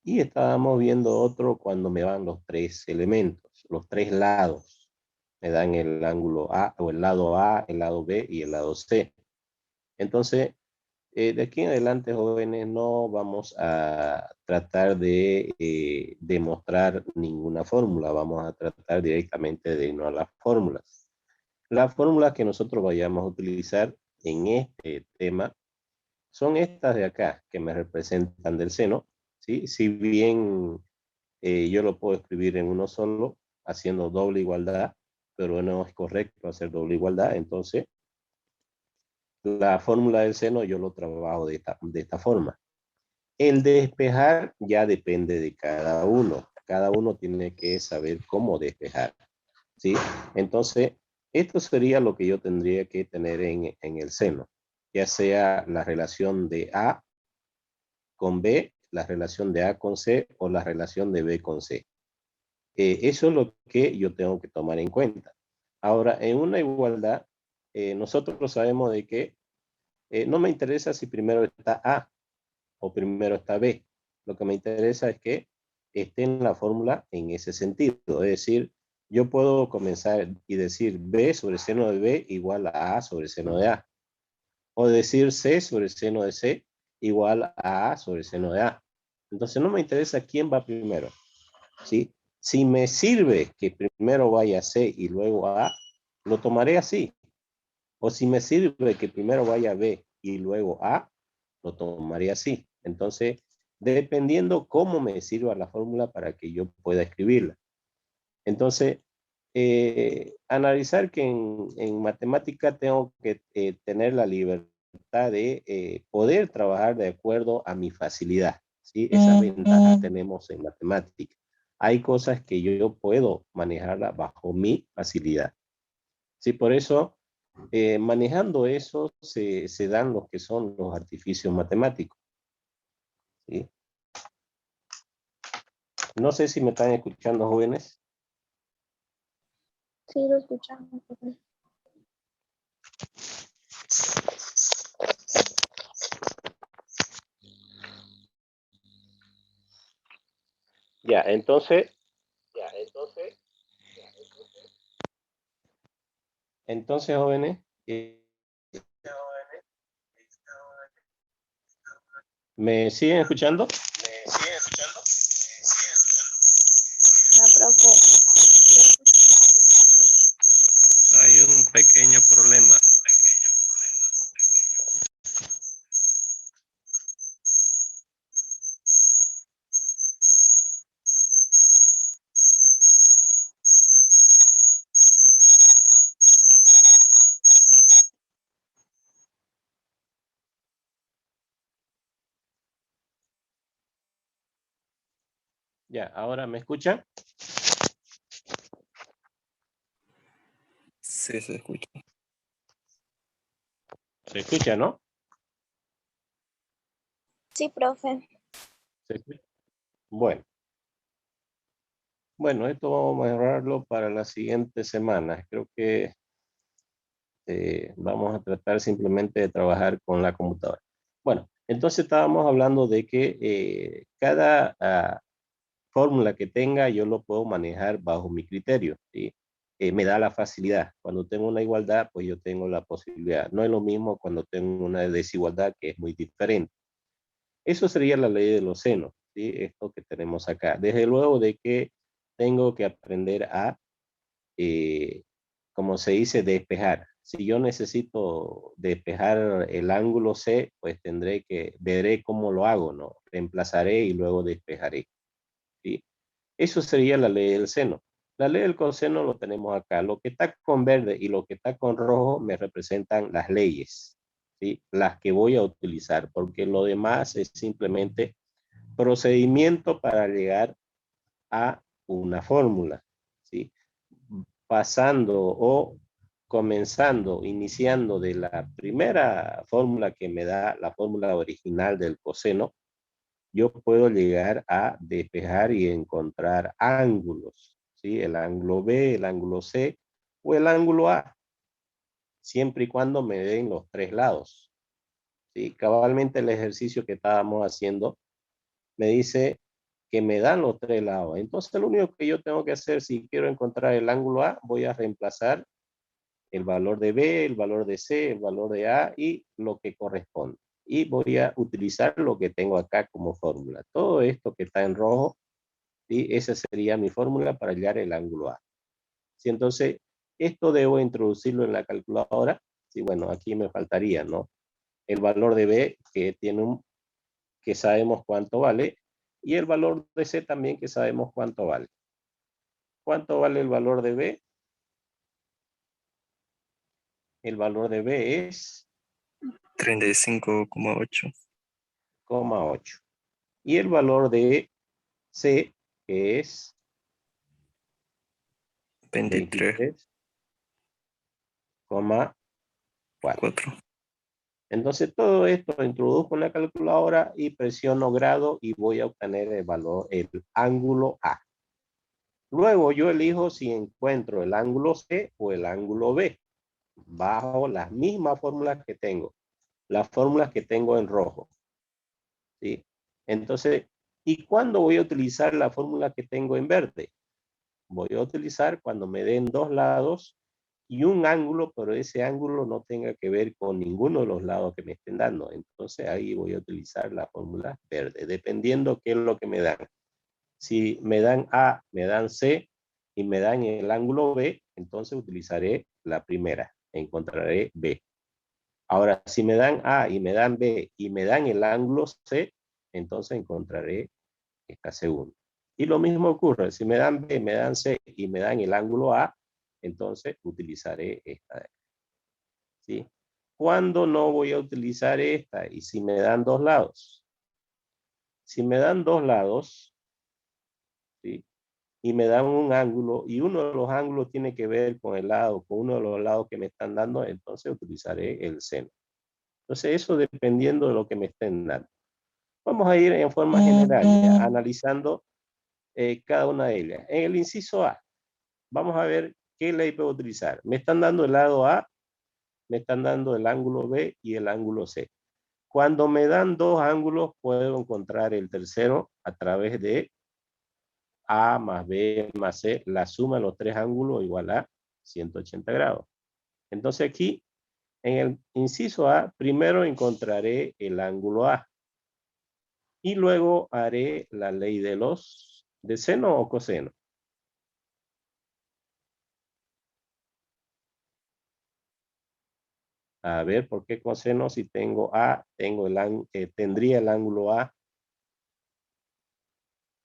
Y estábamos viendo otro cuando me dan los tres elementos, los tres lados. Me dan el ángulo A o A, el lado B y el lado C. Entonces, de aquí en adelante, jóvenes, no vamos a tratar de demostrar ninguna fórmula. Vamos a tratar directamente de irnos a las fórmulas. Las fórmulas que nosotros vayamos a utilizar en este tema son estas de acá, que me representan del seno, ¿sí? Si bien yo lo puedo escribir en uno solo, haciendo doble igualdad, pero no es correcto hacer doble igualdad, entonces la fórmula del seno yo lo trabajo de esta forma. El despejar ya depende de cada uno. Cada uno tiene que saber cómo despejar, ¿sí? Entonces, esto sería lo que yo tendría que tener en el seno, ya sea la relación de A con B, la relación de A con C o la relación de B con C. Eso es lo que yo tengo que tomar en cuenta. Ahora, en una igualdad, nosotros sabemos de que no me interesa si primero está A o primero está B. Lo que me interesa es que esté en la fórmula en ese sentido. Es decir, yo puedo comenzar y decir B sobre seno de B igual a A sobre seno de A. O decir C sobre seno de C igual a sobre seno de A. Entonces no me interesa quién va primero, ¿sí? Si me sirve que primero vaya C y luego A, lo tomaré así. O si me sirve que primero vaya B y luego A, lo tomaré así. Entonces, dependiendo cómo me sirva la fórmula para que yo pueda escribirla. Entonces, analizar que en matemática tengo que tener la libertad de poder trabajar de acuerdo a mi facilidad, ¿sí? Esa ventaja tenemos en matemática. Hay cosas que yo puedo manejarla bajo mi facilidad. Sí, por eso, manejando eso, se dan los que son los artificios matemáticos, ¿sí? No sé si me están escuchando, jóvenes. Sí, lo escuchamos. Ya, entonces, jóvenes, ¿me siguen escuchando? No, profe. Hay un pequeño problema. Ya, ¿ahora me escuchan? Sí, se escucha. ¿Se escucha, no? Sí, profe. ¿Se escucha? Bueno. Bueno, esto vamos a mejorarlo para las siguientes semanas. Creo que vamos a tratar simplemente de trabajar con la computadora. Bueno, entonces estábamos hablando de que cada fórmula que tenga yo lo puedo manejar bajo mi criterio, ¿sí? Me da la facilidad. Cuando tengo una igualdad, pues yo tengo la posibilidad. No es lo mismo cuando tengo una desigualdad que es muy diferente. Eso sería la ley de los senos, ¿sí? Esto que tenemos acá. Desde luego de que tengo que aprender a, eh, como se dice, despejar. Si yo necesito despejar el ángulo C, pues veré cómo lo hago, ¿no? Reemplazaré y luego despejaré, ¿sí? Eso sería la ley del seno. La ley del coseno lo tenemos acá. Lo que está con verde y lo que está con rojo me representan las leyes, ¿sí? Las que voy a utilizar, porque lo demás es simplemente procedimiento para llegar a una fórmula, ¿sí? Pasando o comenzando, iniciando de la primera fórmula que me da la fórmula original del coseno, yo puedo llegar a despejar y encontrar ángulos, ¿sí? El ángulo B, el ángulo C o el ángulo A, siempre y cuando me den los tres lados, ¿sí? Cabalmente el ejercicio que estábamos haciendo me dice que me dan los tres lados. Entonces lo único que yo tengo que hacer si quiero encontrar el ángulo A, voy a reemplazar el valor de B, el valor de C, el valor de A y lo que corresponde. Y voy a utilizar lo que tengo acá como fórmula. Todo esto que está en rojo, y esa sería mi fórmula para hallar el ángulo A. ¿Sí? Entonces, esto debo introducirlo en la calculadora. Sí, bueno, aquí me faltaría, ¿no? El valor de B, que tiene que sabemos cuánto vale, y el valor de C también, que sabemos cuánto vale. ¿Cuánto vale el valor de B? El valor de B es 35,8. 8. Y el valor de C, que es 23,4. 4. Entonces todo esto lo introduzco en la calculadora y presiono grado y voy a obtener el valor, el ángulo A. Luego yo elijo si encuentro el ángulo C o el ángulo B, bajo las mismas fórmulas que tengo, las fórmulas que tengo en rojo. ¿Sí? Entonces, ¿y cuándo voy a utilizar la fórmula que tengo en verde? Voy a utilizar cuando me den dos lados y un ángulo, pero ese ángulo no tenga que ver con ninguno de los lados que me estén dando. Entonces ahí voy a utilizar la fórmula verde, dependiendo qué es lo que me dan. Si me dan A, me dan C y me dan el ángulo B, entonces utilizaré la primera, encontraré B. Ahora, si me dan A y me dan B y me dan el ángulo C, entonces encontraré esta segunda. Y lo mismo ocurre, si me dan B, me dan C y me dan el ángulo A, entonces utilizaré esta de aquí. ¿Sí? ¿Cuándo no voy a utilizar esta? Y si me dan dos lados. Si me dan dos lados, ¿sí? Y me dan un ángulo, y uno de los ángulos tiene que ver con el lado, con uno de los lados que me están dando, entonces utilizaré el seno. Entonces eso dependiendo de lo que me estén dando. Vamos a ir en forma general, ya, analizando cada una de ellas. En el inciso A, vamos a ver qué ley puedo utilizar. Me están dando el lado A, me están dando el ángulo B y el ángulo C. Cuando me dan dos ángulos, puedo encontrar el tercero a través de A más B más C, la suma de los tres ángulos igual a 180 grados. Entonces aquí, en el inciso A, primero encontraré el ángulo A. Y luego haré la ley de seno o coseno. A ver, ¿por qué coseno? Si tengo A, tendría el ángulo A.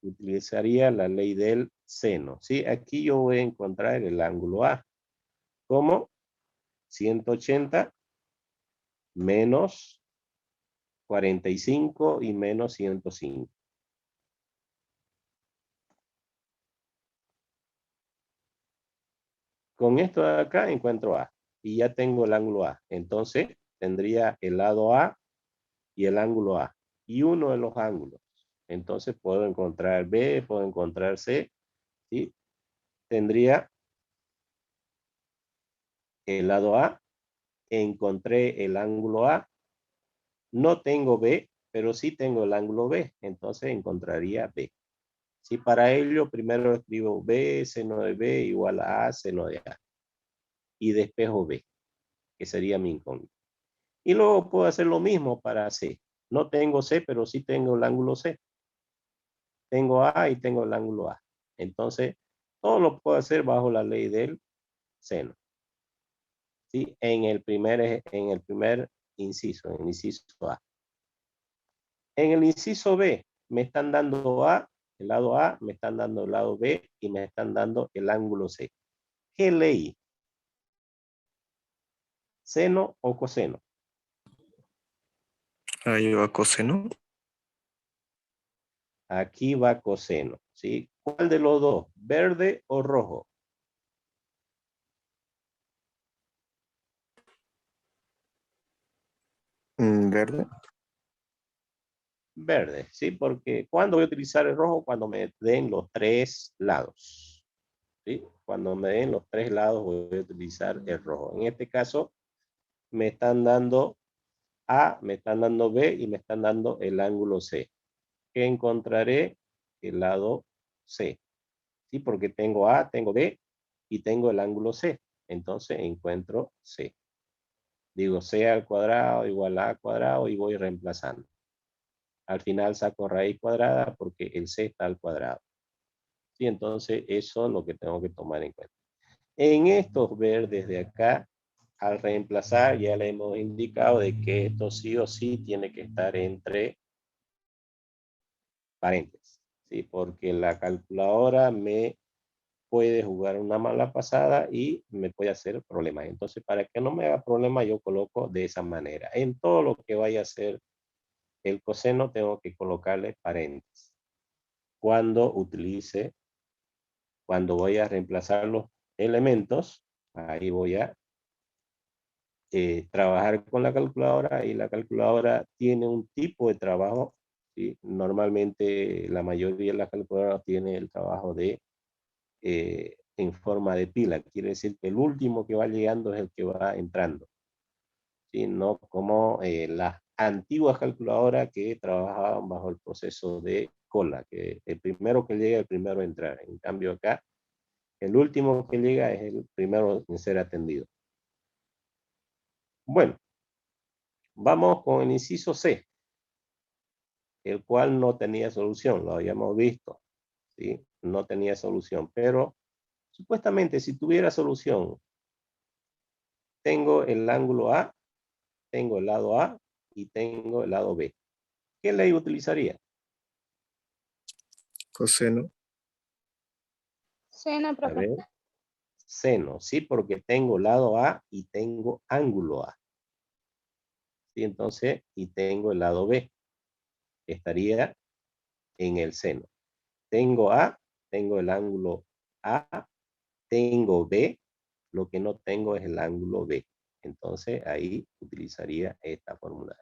Utilizaría la ley del seno. ¿Sí? Aquí yo voy a encontrar el ángulo A. Como 180 menos 45 y menos 105. Con esto de acá encuentro A. Y ya tengo el ángulo A. Entonces tendría el lado A y el ángulo A. Y uno de los ángulos. Entonces puedo encontrar B, puedo encontrar C. ¿Sí? Tendría el lado A. Encontré el ángulo A. No tengo B, pero sí tengo el ángulo B. Entonces encontraría B. Si para ello primero escribo B, seno de B igual a seno de A. Y despejo B, que sería mi incógnito. Y luego puedo hacer lo mismo para C. No tengo C, pero sí tengo el ángulo C. Tengo A y tengo el ángulo A. Entonces, todo lo puedo hacer bajo la ley del seno. ¿Sí? En el primer inciso, en el inciso A. En el inciso B, me están dando A, el lado A, me están dando el lado B y me están dando el ángulo C. ¿Qué ley? ¿Seno o coseno? Ahí va coseno. Aquí va coseno, ¿sí? ¿Cuál de los dos? ¿Verde o rojo? Verde. Verde, ¿sí? Porque ¿cuándo voy a utilizar el rojo? Cuando me den los tres lados, ¿sí? Cuando me den los tres lados voy a utilizar el rojo. En este caso, me están dando A, me están dando B y me están dando el ángulo C. ¿Qué encontraré? el lado C. ¿Sí? Porque tengo A, tengo B y tengo el ángulo C. Entonces encuentro C. Digo C al cuadrado igual a cuadrado y voy reemplazando. Al final saco raíz cuadrada porque el C está al cuadrado. ¿Sí? Entonces eso es lo que tengo que tomar en cuenta. En estos verdes de acá, al reemplazar ya le hemos indicado de que esto sí o sí tiene que estar entre paréntesis. ¿Sí? Porque la calculadora me puede jugar una mala pasada y me puede hacer problemas. Entonces, para que no me haga problema, yo coloco de esa manera. En todo lo que vaya a ser el coseno, tengo que colocarle paréntesis. Cuando voy a reemplazar los elementos, ahí voy a trabajar con la calculadora y la calculadora tiene un tipo de trabajo. ¿Sí? Normalmente la mayoría de las calculadoras tiene el trabajo de en forma de pila. Quiere decir que el último que va llegando es el que va entrando. ¿Sí? No como las antiguas calculadoras que trabajaban bajo el proceso de cola, que el primero que llega es el primero a entrar. En cambio acá, el último que llega es el primero en ser atendido. Bueno, vamos con el inciso C, el cual no tenía solución, lo habíamos visto. ¿Sí? No tenía solución, pero supuestamente si tuviera solución, tengo el ángulo A, tengo el lado A y tengo el lado B. ¿Qué ley utilizaría? Coseno. Seno, A profe. ver, seno, sí, porque tengo lado A y tengo ángulo A. ¿Sí? Entonces, y tengo el lado B. Estaría en el seno. Tengo A, tengo el ángulo A, tengo B, lo que no tengo es el ángulo B. Entonces, ahí utilizaría esta fórmula.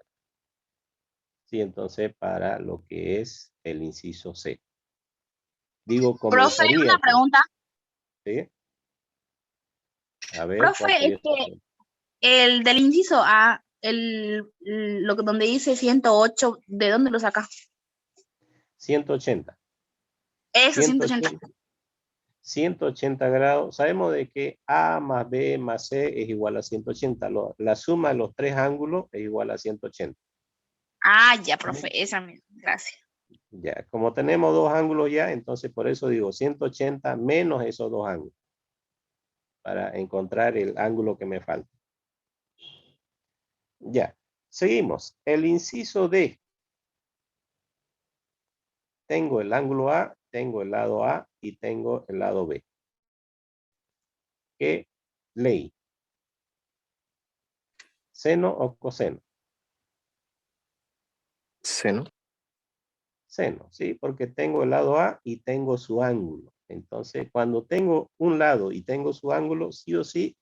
Sí, entonces, para lo que es el inciso C. Digo, Profe, comenzaría una con... pregunta. ¿Sí? A ver, ¿cuál Profe, sería tu pregunta? el del inciso A, lo que donde dice 108, ¿de dónde lo saca? 180. Eso, 180. 180 grados. Sabemos de que A más B más C es igual a 180. La suma de los tres ángulos es igual a 180. Ah, ya, profe, esa misma. Gracias. Ya, como tenemos dos ángulos ya, entonces por eso digo 180 menos esos dos ángulos. Para encontrar el ángulo que me falta. Ya, seguimos. El inciso D. Tengo el ángulo A, tengo el lado A y tengo el lado B. ¿Qué ley? ¿Seno o coseno? Seno. Seno, ¿sí? Porque tengo el lado A y tengo su ángulo. Entonces, cuando tengo un lado y tengo su ángulo, sí o sí,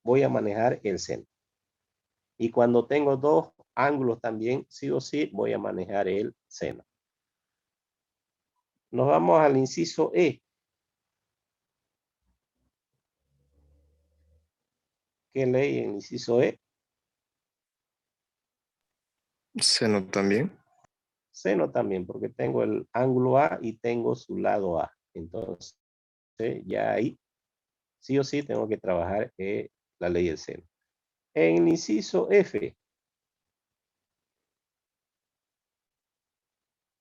voy a manejar el seno. Y cuando tengo dos ángulos también, sí o sí, voy a manejar el seno. Nos vamos al inciso E. ¿Qué ley en el inciso E? Seno también. Seno también, porque tengo el ángulo A y tengo su lado A. Entonces, ya ahí, sí o sí, tengo que trabajar la ley del seno. En el inciso F,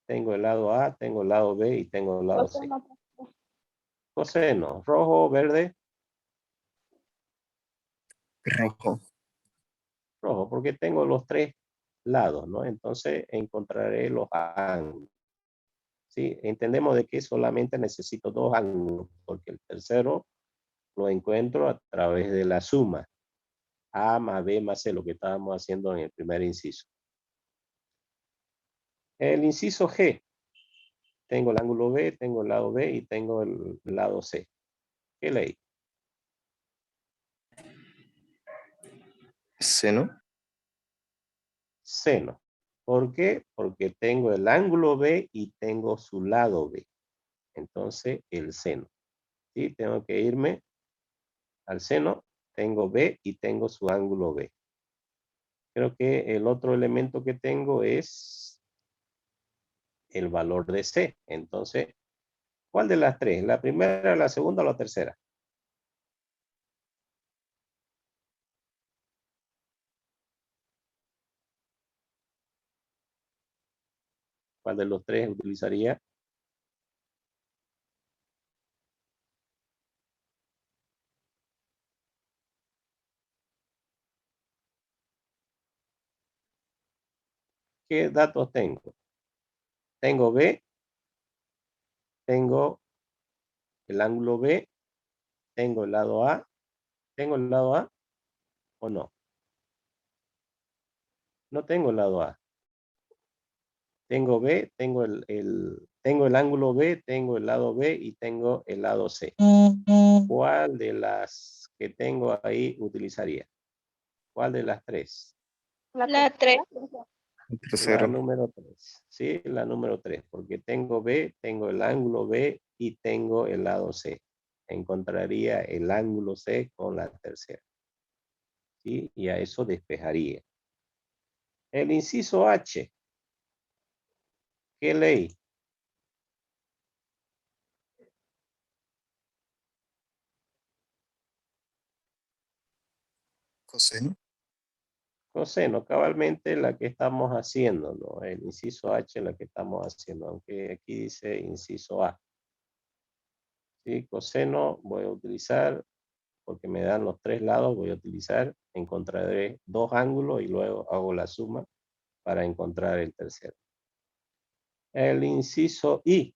tengo el lado A, tengo el lado B y tengo el lado C. Coseno, profe. Coseno, rojo, verde, Rojo. rojo, porque tengo los tres lados, ¿no? Entonces encontraré los ángulos. ¿Sí? Entendemos de que solamente necesito dos ángulos, porque el tercero lo encuentro a través de la suma. A más B más C, lo que estábamos haciendo en el primer inciso. El inciso G. Tengo el ángulo B, tengo el lado B y tengo el lado C. ¿Qué ley? Seno. Seno. ¿Por qué? Porque tengo el ángulo B y tengo su lado B. Entonces, el seno. ¿Sí? Tengo que irme al seno. Tengo B y tengo su ángulo B. Creo que el otro elemento que tengo es el valor de C. Entonces, ¿cuál de las tres? ¿La primera, la segunda o la tercera? ¿Cuál de los tres utilizaría? ¿Qué datos tengo? Tengo B, tengo el ángulo B, tengo el lado A. ¿Tengo el lado A o no? No tengo el lado A. Tengo B, tengo el ángulo B, tengo el lado B y tengo el lado C. ¿Cuál de las que tengo ahí utilizaría? ¿Cuál de las tres? La 3. El La tercero. número 3. Sí, la número 3, porque tengo B, tengo el ángulo B y tengo el lado C. Encontraría el ángulo C con la tercera. ¿Sí? Y a eso despejaría. El inciso H. ¿Qué ley? Coseno. Coseno, cabalmente la que estamos haciendo, ¿no? El inciso H la que estamos haciendo, aunque aquí dice inciso A. ¿Sí? Coseno voy a utilizar, porque me dan los tres lados, voy a utilizar, encontraré dos ángulos y luego hago la suma para encontrar el tercero. El inciso I.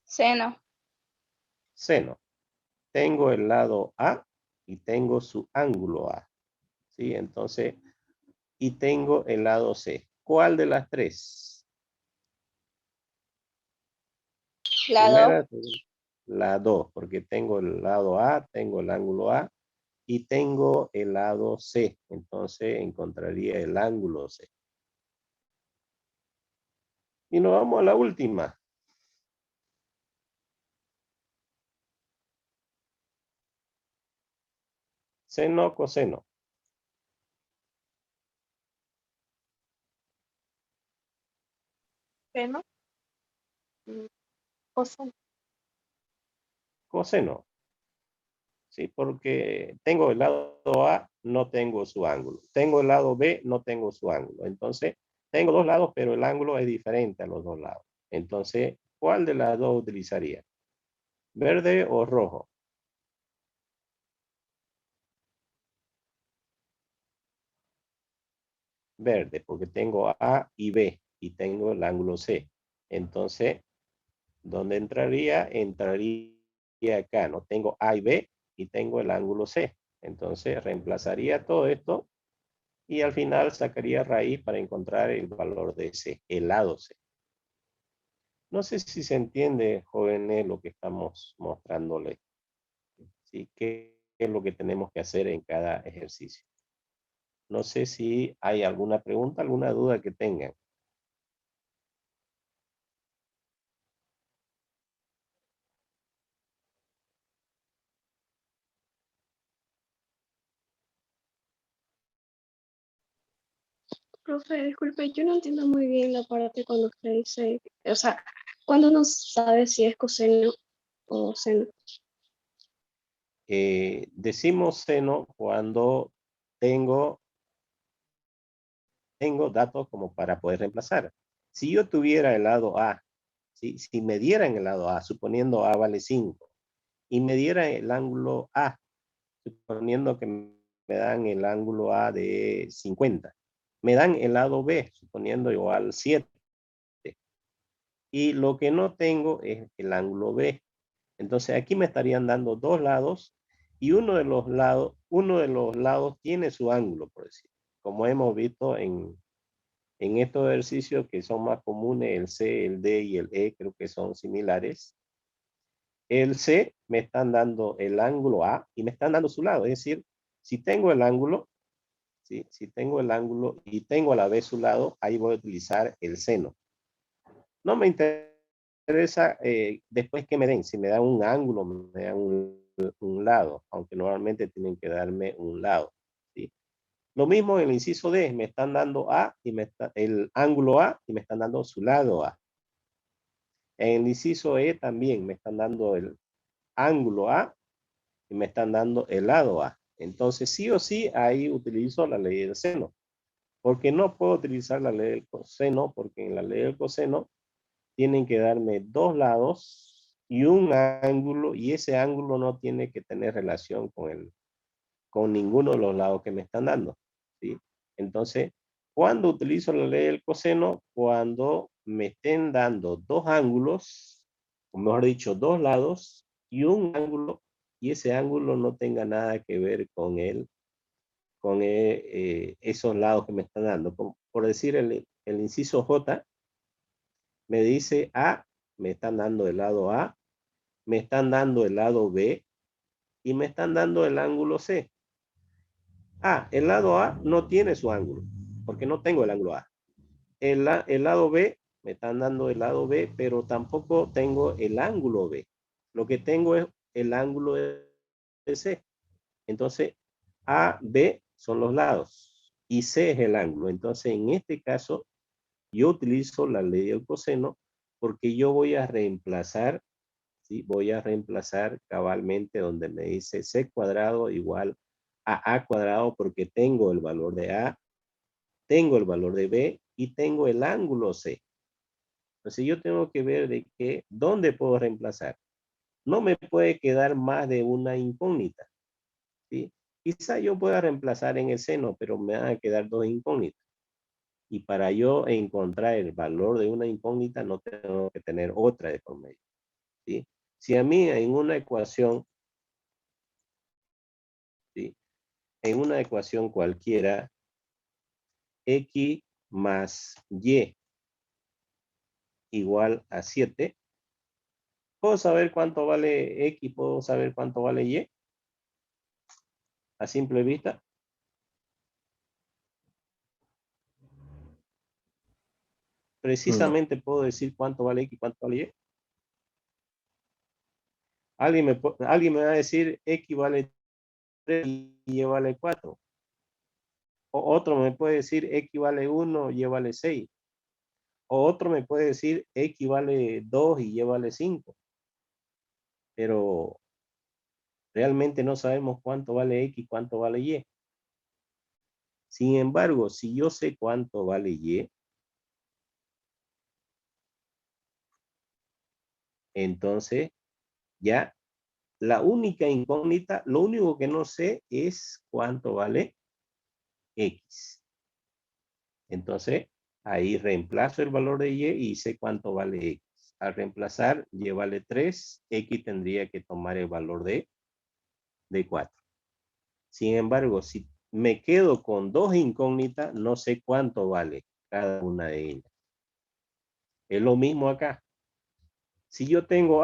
Seno. Seno. Tengo el lado A y tengo su ángulo A. ¿Sí? Entonces, y tengo el lado C. ¿Cuál de las tres? La 2. Primera, la 2, porque tengo el lado A, tengo el ángulo A y tengo el lado C. Entonces encontraría el ángulo C. Y nos vamos a la última. Seno, coseno. Seno. Coseno. Coseno. Sí, porque tengo el lado A, no tengo su ángulo. Tengo el lado B, no tengo su ángulo. Entonces, tengo dos lados, pero el ángulo es diferente a los dos lados. Entonces, ¿cuál de las dos utilizaría? ¿Verde o rojo? Verde, porque tengo A y B y tengo el ángulo C. Entonces, ¿dónde entraría? Entraría acá, ¿no? Tengo A y B y tengo el ángulo C. Entonces, reemplazaría todo esto y al final sacaría raíz para encontrar el valor de C, el lado C. No sé si se entiende, jóvenes, lo que estamos mostrándole. ¿Sí? ¿Qué es lo que tenemos que hacer en cada ejercicio? No sé si hay alguna pregunta, alguna duda que tengan. Profe, disculpe, yo no entiendo muy bien la parte cuando usted dice, o sea, cuando uno sabe si es coseno o seno. Decimos seno cuando tengo datos como para poder reemplazar. Si yo tuviera el lado A, si me dieran el lado A, suponiendo A vale 5, y me dieran el ángulo A, suponiendo que me dan el ángulo A de 50, me dan el lado B, suponiendo igual 7, y lo que no tengo es el ángulo B. Entonces aquí me estarían dando dos lados y uno de los lados tiene su ángulo, por decir. Como hemos visto en estos ejercicios que son más comunes, el C, el D y el E, creo que son similares. El C me están dando el ángulo A y me están dando su lado. Es decir, si tengo el ángulo, ¿sí? Si tengo el ángulo y tengo a la vez su lado, ahí voy a utilizar el seno. No me interesa después que me den. Si me dan un ángulo, me dan un lado, aunque normalmente tienen que darme un lado. ¿Sí? Lo mismo en el inciso D, me están dando A y el ángulo A y me están dando su lado A. En el inciso E también me están dando el ángulo A y me están dando el lado A. Entonces, sí o sí, ahí utilizo la ley del seno. Porque no puedo utilizar la ley del coseno, porque en la ley del coseno tienen que darme dos lados y un ángulo, y ese ángulo no tiene que tener relación con ninguno de los lados que me están dando, ¿sí? Entonces, ¿cuándo utilizo la ley del coseno? Cuando me estén dando dos ángulos, o mejor dicho, dos lados y un ángulo, y ese ángulo no tenga nada que ver con esos lados que me están dando. Por decir, el inciso J me dice A, me están dando el lado A, me están dando el lado B y me están dando el ángulo C. El lado A no tiene su ángulo, porque no tengo el ángulo A. El lado B, me están dando el lado B, pero tampoco tengo el ángulo B. Lo que tengo es el ángulo de C. Entonces, A, B son los lados y C es el ángulo. Entonces, en este caso, yo utilizo la ley del coseno porque yo voy a reemplazar, ¿sí? Voy a reemplazar cabalmente donde me dice C cuadrado igual a cuadrado porque tengo el valor de A, tengo el valor de B y tengo el ángulo C. Entonces yo tengo que ver de qué, dónde puedo reemplazar. No me puede quedar más de una incógnita, ¿sí? Quizá yo pueda reemplazar en el seno, pero me van a quedar dos incógnitas. Y para yo encontrar el valor de una incógnita, no tengo que tener otra de por medio, ¿sí? Si a mí en una ecuación, ¿sí? En una ecuación cualquiera, X más Y igual a 7, ¿puedo saber cuánto vale X? ¿Puedo saber cuánto vale Y? A simple vista. No. Precisamente puedo decir cuánto vale X y cuánto vale Y. Alguien me va a decir X vale 3 y Y vale 4. O otro me puede decir X vale 1 y Y vale 6. O otro me puede decir X vale 2 y Y vale 5. Pero realmente no sabemos cuánto vale X y cuánto vale Y. Sin embargo, si yo sé cuánto vale Y, entonces ya la única incógnita, lo único que no sé es cuánto vale X. Entonces, ahí reemplazo el valor de Y y sé cuánto vale X. Al reemplazar, Y vale 3, X tendría que tomar el valor de 4. Sin embargo, si me quedo con dos incógnitas, no sé cuánto vale cada una de ellas. Es lo mismo acá. Si yo tengo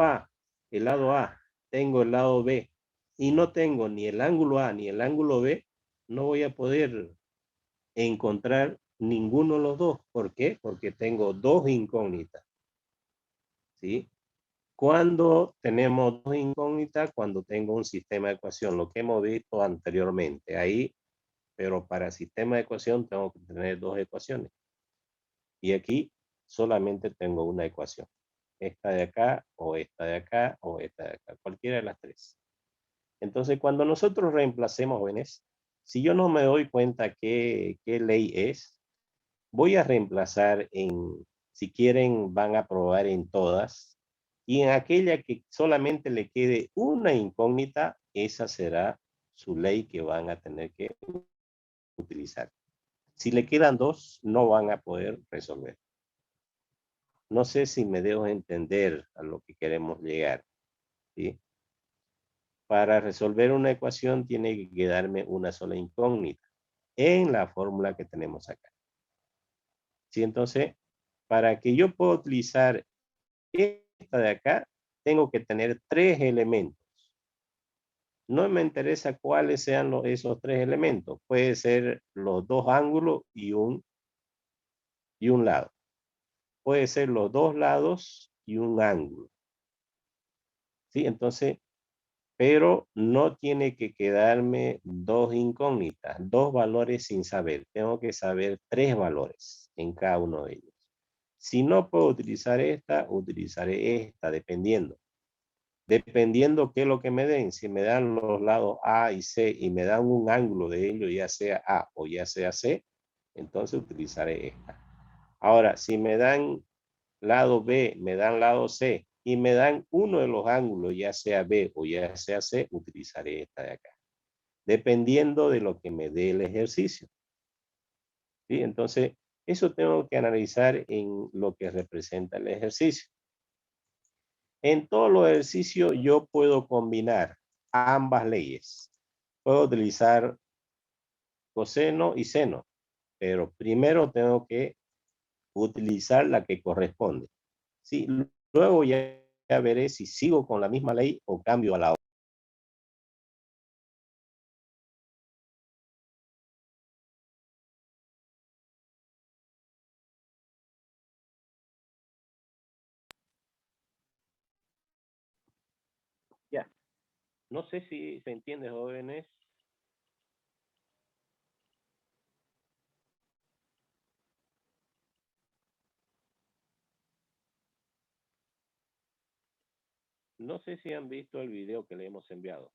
el lado A, tengo el lado B, y no tengo ni el ángulo A ni el ángulo B, no voy a poder encontrar ninguno de los dos. ¿Por qué? Porque tengo dos incógnitas, ¿sí? Cuando tenemos dos incógnitas, cuando tengo un sistema de ecuación, lo que hemos visto anteriormente. Ahí, pero para sistema de ecuación tengo que tener dos ecuaciones. Y aquí solamente tengo una ecuación. Esta de acá, o esta de acá, o esta de acá. Cualquiera de las tres. Entonces, cuando nosotros reemplacemos, jóvenes, si yo no me doy cuenta qué ley es, voy a reemplazar si quieren, van a probar en todas. Y en aquella que solamente le quede una incógnita, esa será su ley que van a tener que utilizar. Si le quedan dos, no van a poder resolver. No sé si me dejo entender a lo que queremos llegar, ¿sí? Para resolver una ecuación tiene que quedarme una sola incógnita en la fórmula que tenemos acá. ¿Sí? Entonces, para que yo pueda utilizar esta de acá, tengo que tener tres elementos. No me interesa cuáles sean esos tres elementos. Puede ser los dos ángulos y un lado. Puede ser los dos lados y un ángulo. ¿Sí? Entonces, pero no tiene que quedarme dos incógnitas, dos valores sin saber. Tengo que saber tres valores en cada uno de ellos. Si no puedo utilizar esta, utilizaré esta, dependiendo. Dependiendo qué es lo que me den. Si me dan los lados A y C y me dan un ángulo de ellos, ya sea A o ya sea C, entonces utilizaré esta. Ahora, si me dan lado B, me dan lado C y me dan uno de los ángulos, ya sea B o ya sea C, utilizaré esta de acá. Dependiendo de lo que me dé el ejercicio. ¿Sí? Entonces, eso tengo que analizar en lo que representa el ejercicio. En todos los ejercicios yo puedo combinar ambas leyes. Puedo utilizar coseno y seno, pero primero tengo que utilizar la que corresponde. Sí, luego ya veré si sigo con la misma ley o cambio a la otra. Ya. No sé si se entiende, jóvenes. No sé si han visto el video que le hemos enviado.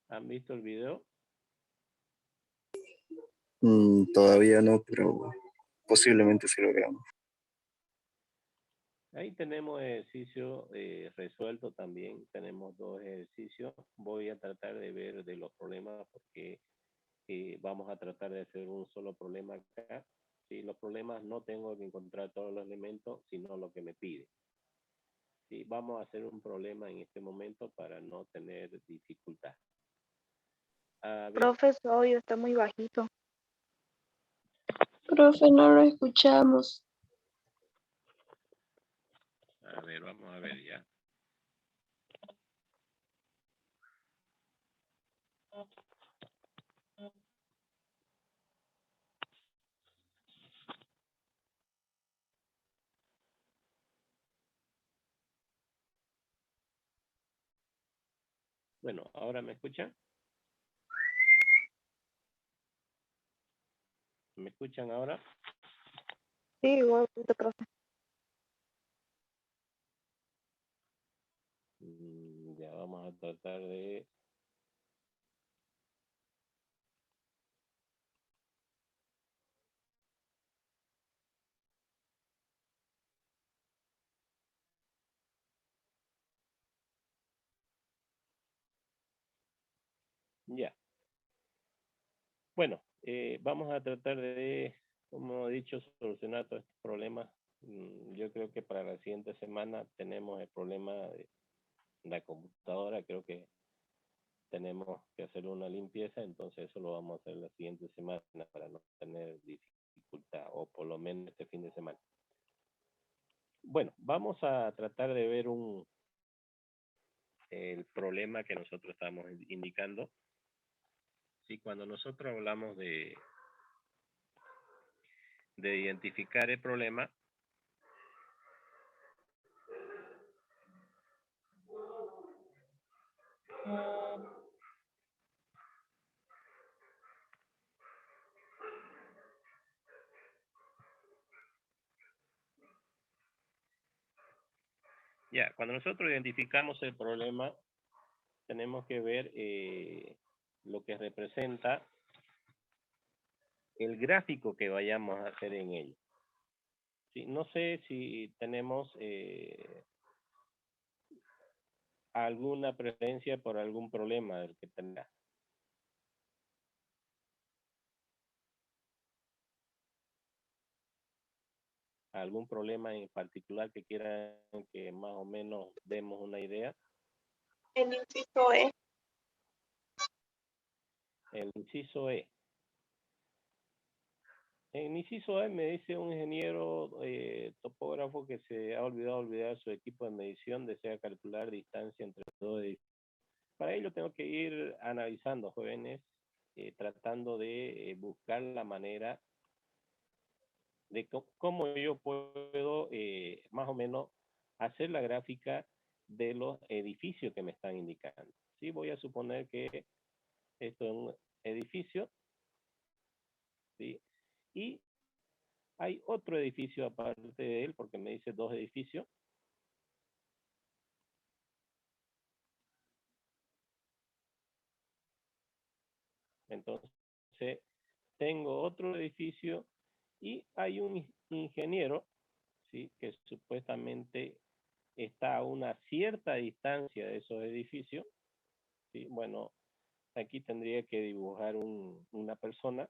¿Han visto el video? Todavía no, pero posiblemente sí lo veamos. Ahí tenemos ejercicio resuelto también. Tenemos dos ejercicios. Voy a tratar de ver de los problemas porque vamos a tratar de hacer un solo problema acá. Si los problemas no tengo que encontrar todos los elementos, sino lo que me pide. Sí, vamos a hacer un problema en este momento para no tener dificultad. A ver, Profe, su audio está muy bajito. Profe, no lo escuchamos. vamos a ver ya. Bueno, ¿ahora me escuchan? ¿Me escuchan ahora? Sí, igual, profe. Ya vamos a tratar de... Ya. Bueno, vamos a tratar de, como he dicho, solucionar todos estos problemas. Yo creo que para la siguiente semana tenemos el problema de la computadora. Creo que tenemos que hacer una limpieza, entonces eso lo vamos a hacer la siguiente semana para no tener dificultad, o por lo menos este fin de semana. Bueno, vamos a tratar de ver el problema que nosotros estamos indicando. Sí, cuando nosotros hablamos de identificar el problema, ya, cuando nosotros identificamos el problema, tenemos que ver lo que representa el gráfico que vayamos a hacer en ello. Sí, no sé si tenemos alguna preferencia por algún problema del que tenga. ¿Algún problema en particular que quieran que más o menos demos una idea? El inciso E. El inciso E. En el inciso E me dice un ingeniero topógrafo que se ha olvidado su equipo de medición, desea calcular distancia entre dos edificios. Para ello tengo que ir analizando, jóvenes, tratando de buscar la manera de cómo yo puedo más o menos hacer la gráfica de los edificios que me están indicando. Sí, voy a suponer que esto es un edificio, ¿sí? Y hay otro edificio aparte de él, porque me dice 2 edificios. Entonces, tengo otro edificio y hay un ingeniero, ¿sí? Que supuestamente está a una cierta distancia de esos edificios, ¿sí? Bueno, aquí tendría que dibujar una persona.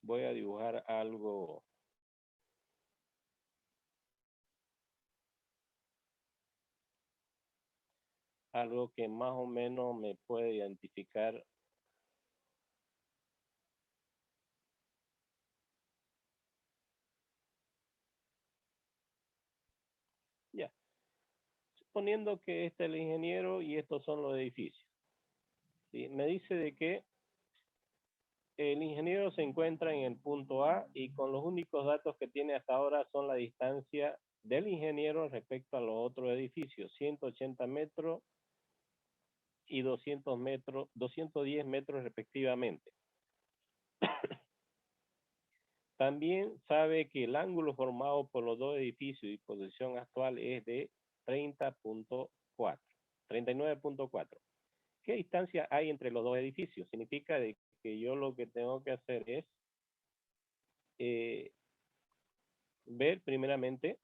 Voy a dibujar algo que más o menos me puede identificar. Ya, suponiendo que este es el ingeniero y estos son los edificios, ¿sí? Me dice de que el ingeniero se encuentra en el punto A y con los únicos datos que tiene hasta ahora son la distancia del ingeniero respecto a los otros edificios, 180 metros y 200 metros, 210 metros respectivamente. También sabe que el ángulo formado por los dos edificios y posición actual es de 30.4, 39.4. ¿Qué distancia hay entre los dos edificios? Significa de que yo lo que tengo que hacer es ver primeramente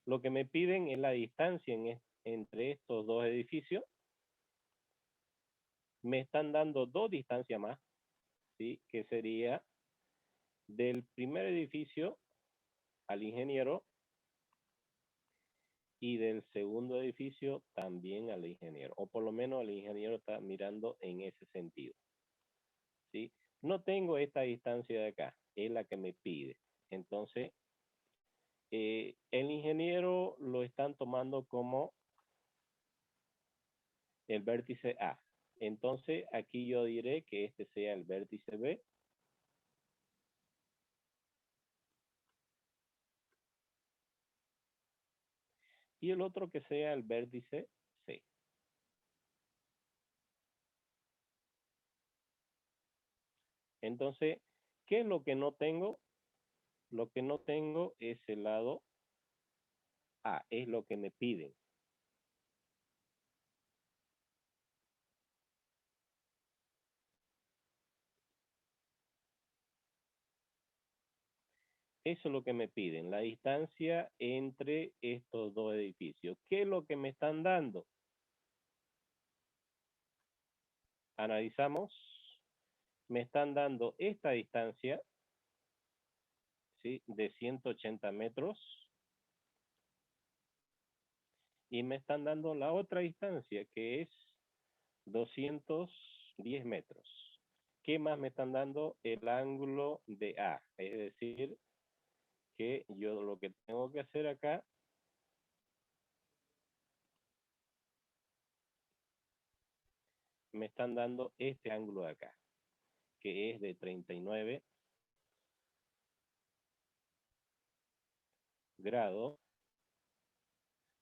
lo que me piden es la distancia entre estos dos edificios. Me están dando 2 distancias más, ¿sí? Que sería del primer edificio al ingeniero y del segundo edificio también al ingeniero, o por lo menos el ingeniero está mirando en ese sentido, ¿sí? No tengo esta distancia de acá, es la que me pide. Entonces, el ingeniero lo están tomando como el vértice A. Entonces, aquí yo diré que este sea el vértice B. Y el otro que sea el vértice C. Entonces, ¿qué es lo que no tengo? Lo que no tengo es el lado A, es lo que me piden. Eso es lo que me piden, la distancia entre estos dos edificios. ¿Qué es lo que me están dando? Analizamos. Me están dando esta distancia, ¿sí? De 180 metros. Y me están dando la otra distancia, que es 210 metros. ¿Qué más me están dando? El ángulo de A. Es decir, que yo lo que tengo que hacer acá me están dando este ángulo de acá, que es de 39 grados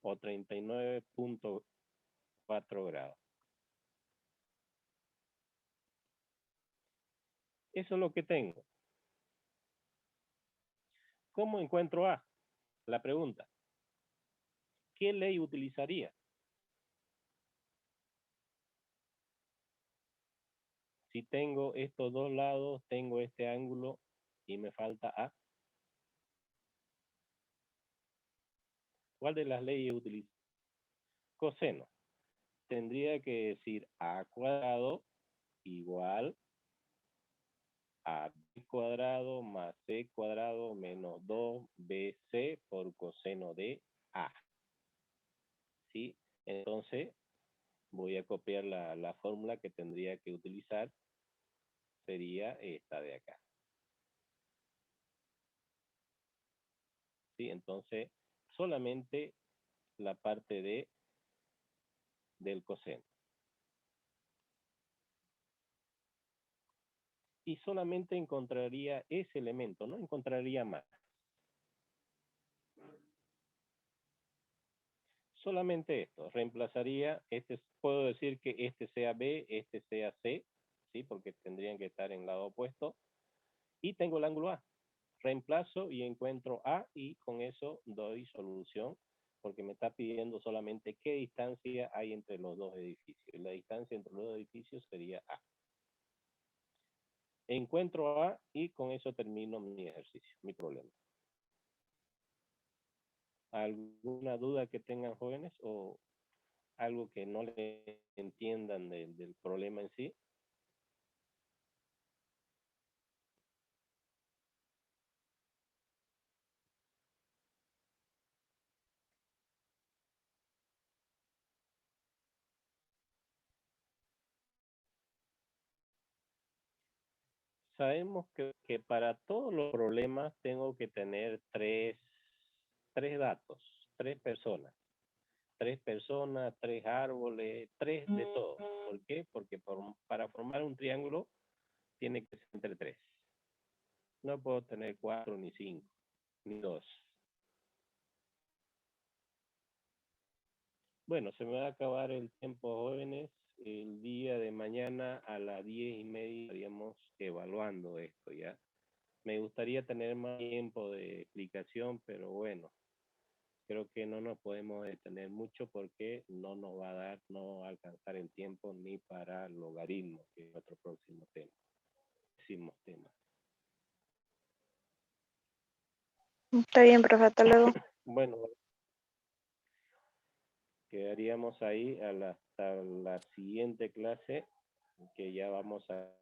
o 39.4 grados. Eso es lo que tengo. ¿Cómo encuentro A? La pregunta. ¿Qué ley utilizaría? Si tengo estos dos lados, tengo este ángulo y me falta A. ¿Cuál de las leyes utilizo? Coseno. Tendría que decir A cuadrado igual a B cuadrado más C cuadrado menos 2BC por coseno de A. ¿Sí? Entonces, voy a copiar la fórmula que tendría que utilizar. Sería esta de acá. ¿Sí? Entonces, solamente la parte del coseno. y solamente encontraría ese elemento, no encontraría más. Solamente esto, reemplazaría, puedo decir que este sea B, este sea C, ¿sí? Porque tendrían que estar en lado opuesto, y tengo el ángulo A. Reemplazo y encuentro A y con eso doy solución, porque me está pidiendo solamente qué distancia hay entre los dos edificios. La distancia entre los dos edificios sería A. Encuentro A y con eso termino mi ejercicio, mi problema. ¿Alguna duda que tengan, jóvenes, o algo que no le entiendan del problema en sí? Sabemos que para todos los problemas tengo que tener tres datos, tres personas, tres árboles, tres de todo. ¿Por qué? Porque para formar un triángulo tiene que ser entre tres. No puedo tener 4 ni 5, ni 2. Bueno, se me va a acabar el tiempo, jóvenes. El día de mañana a las 10:30 estaríamos evaluando esto, ¿ya? Me gustaría tener más tiempo de explicación, pero bueno, creo que no nos podemos detener mucho porque no nos va a dar, no va a alcanzar el tiempo ni para logaritmos, que es nuestro próximo tema. Próximos temas. Está bien, profe, hasta luego. Bueno, quedaríamos ahí hasta la siguiente clase, que ya vamos a